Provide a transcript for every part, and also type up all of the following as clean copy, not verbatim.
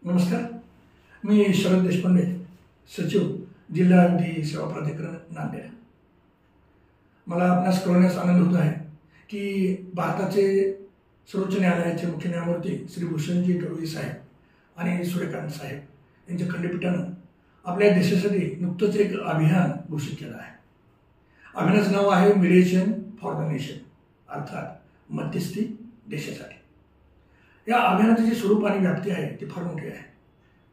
नमस्कार, मी शरद देशपांडे, सचिव जिल्हा न्याय सेवा प्राधिकरण नांदेड। मला आपणास कळवण्यास आनंद होत आहे की भारताचे सर्वोच्च न्यायालयाचे मुख्य न्यायमूर्ती श्री भूषणजी गवई साहेब आणि सूर्यकांत साहेब यांच्या खंडपीठानं आपल्या देशासाठी नुकतंच एक अभियान घोषित केलं आहे। अभियानाचं नाव आहे मीडिएशन फॉर द नेशन, अर्थात मध्यस्थी देशासाठी। या अभियानाचे जे स्वरूप आणि व्याप्ती आहे ती फार मोठी आहे।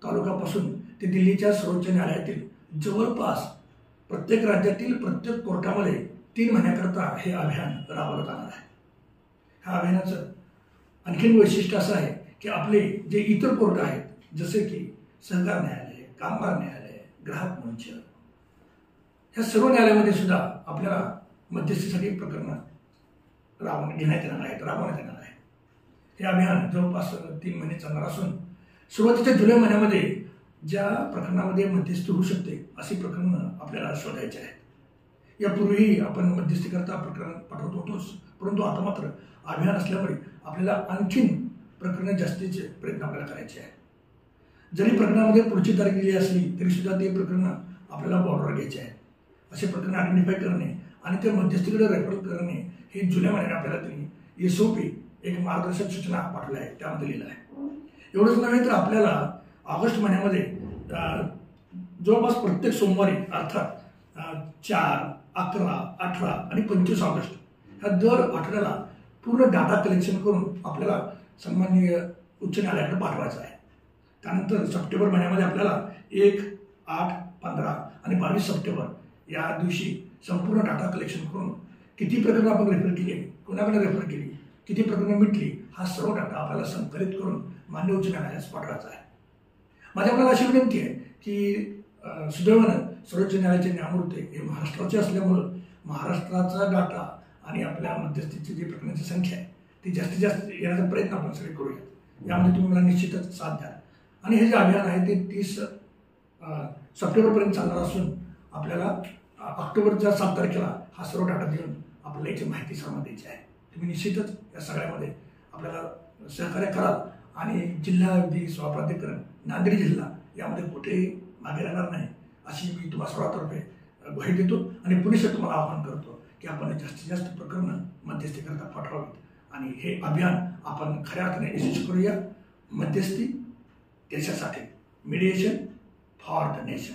तालुक्यापासून ते दिल्लीच्या सर्वोच्च न्यायालयातील जवळपास प्रत्येक राज्यातील प्रत्येक कोर्टामध्ये 3 महिन्याकरता हे अभियान राबवलं जाणार आहे। ह्या अभियानाचं आणखीन वैशिष्ट्य असं आहे की आपले जे इतर कोर्ट आहेत, जसे की सहकार न्यायालय, कामगार न्यायालय, ग्राहक मंच, ह्या सर्व न्यायालयामध्ये सुद्धा आपल्याला मध्यस्थीसाठी प्रकरणं घेण्यात येणार आहे। हे अभियान जवळपास 3 महिने चालणार असून सुरुवातीच्या जुलै महिन्यामध्ये ज्या प्रकरणामध्ये मध्यस्थी होऊ शकते अशी प्रकरणं आपल्याला शोधायची आहेत। यापूर्वीही आपण मध्यस्थीकरता प्रकरण पाठवत होतोच, परंतु आता मात्र अभियान असल्यामुळे आपल्याला आणखीन प्रकरणं जास्तीचे प्रयत्न आपल्याला करायचे आहेत। जरी प्रकरणामध्ये पुढची तारीख दिली असली तरी सुद्धा ते प्रकरणं आपल्याला बॉर्डरवर घ्यायचे आहेत। असे प्रकरण आयडेंटिफाय करणे आणि ते मध्यस्थीकडे रेफर करणे हे जुलै महिन्यात आपल्याला त्यांनी SOP एक मार्गदर्शक सूचना पाठवल्या आहे, त्यामध्ये लिहिलं आहे। एवढंच नव्हे तर आपल्याला ऑगस्ट महिन्यामध्ये जवळपास प्रत्येक सोमवारी अर्थात 4, 11, 18 आणि 25 ऑगस्ट ह्या दर आठवड्याला पूर्ण डाटा कलेक्शन करून आपल्याला सन्माननीय उच्च न्यायालयाकडे पाठवायचं आहे। त्यानंतर सप्टेंबर महिन्यामध्ये आपल्याला 1, 8, 15 आणि 22 सप्टेंबर या दिवशी संपूर्ण डाटा कलेक्शन करून किती प्रकरणं आपण रेफर केली, कोणाकडे रेफर केली, किती प्रकरणं मिटली, हा सर्व डाटा आपल्याला संकलित करून मान्य उच्च न्यायालयास पाठवायचा आहे। माझी आपल्याला अशी विनंती आहे की सुदैवानं सर्वोच्च न्यायालयाचे न्यायमूर्ती हे महाराष्ट्राचे असल्यामुळं महाराष्ट्राचा डाटा आणि आपल्या मध्यस्थीची जी प्रकरणांची संख्या आहे ती जास्तीत जास्त येण्याचा प्रयत्न आपण सगळे करूया। यामध्ये तुम्ही मला निश्चितच साथ द्या। आणि हे जे अभियान आहे ते 30 सप्टेंबरपर्यंत चालणार असून आपल्याला ऑक्टोबरच्या 7 तारखेला हा सर्व डाटा देऊन आपल्याला याची माहिती सर्वांना द्यायची आहे। तुम्ही निश्चितच या सगळ्यामध्ये आपल्याला सहकार्य कराल आणि जिल्हा न्याय सेवा प्राधिकरण नांदेड जिल्हा यामध्ये कुठेही मागे राहणार नाही अशी मी तुम्हा सर्वांतर्फे ग्वाही देतो आणि पुढे तुम्हाला आवाहन करतो की आपण जास्तीत जास्त प्रकरणं मध्यस्थीकरता पाठवावीत आणि हे अभियान आपण खऱ्या अर्थाने यशस्वी करूया। मध्यस्थी देशासाठी, मीडिएशन फॉर द नेशन।